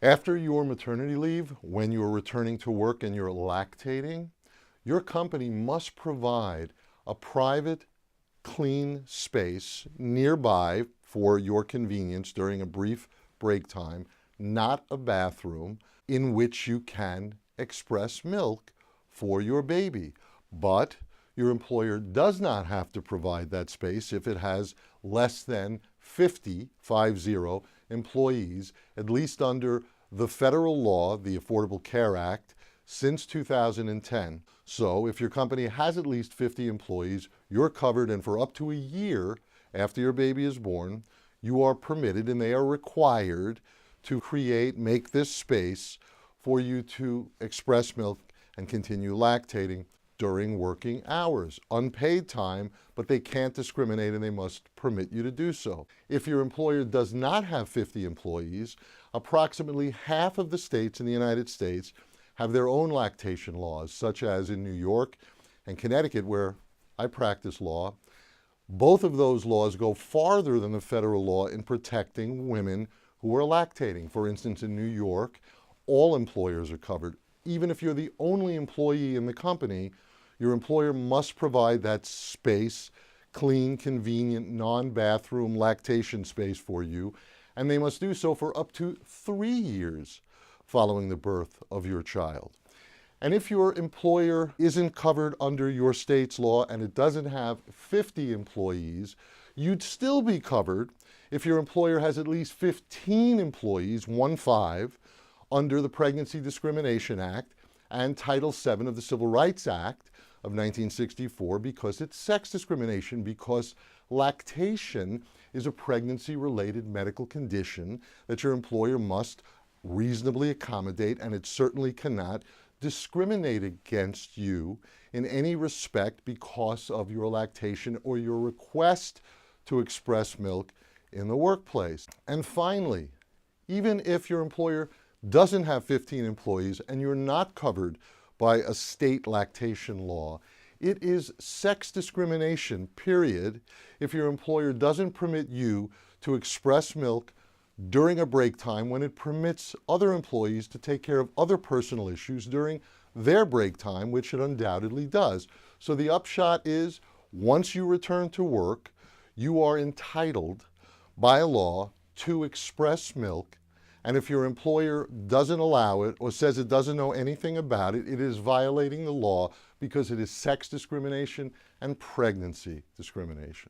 After your maternity leave, when you're returning to work and you're lactating, your company must provide a private, clean space nearby for your convenience during a brief break time, not a bathroom, in which you can express milk for your baby. But your employer does not have to provide that space if it has less than 50 employees, at least under the federal law, the Affordable Care Act, since 2010. So if your company has at least 50 employees, you're covered, and for up to a year after your baby is born, you are permitted and they are required to make this space for you to express milk and continue lactating during working hours. Unpaid time, but they can't discriminate and they must permit you to do so. If your employer does not have 50 employees, approximately half of the states in the United States have their own lactation laws, such as in New York and Connecticut, where I practice law. Both of those laws go farther than the federal law in protecting women who are lactating. For instance, in New York, all employers are covered. Even if you're the only employee in the company, your employer must provide that space, clean, convenient, non-bathroom lactation space for you, and they must do so for up to 3 years following the birth of your child. And if your employer isn't covered under your state's law and it doesn't have 50 employees, you'd still be covered if your employer has at least 15 employees, 15, under the Pregnancy Discrimination Act and Title VII of the Civil Rights Act of 1964, because it's sex discrimination, because lactation is a pregnancy-related medical condition that your employer must reasonably accommodate, and it certainly cannot discriminate against you in any respect because of your lactation or your request to express milk in the workplace. And finally, even if your employer doesn't have 15 employees and you're not covered by a state lactation law, it is sex discrimination, period, if your employer doesn't permit you to express milk during a break time when it permits other employees to take care of other personal issues during their break time, which it undoubtedly does. So the upshot is, once you return to work, you are entitled by law to express milk. And if your employer doesn't allow it or says it doesn't know anything about it, it is violating the law because it is sex discrimination and pregnancy discrimination.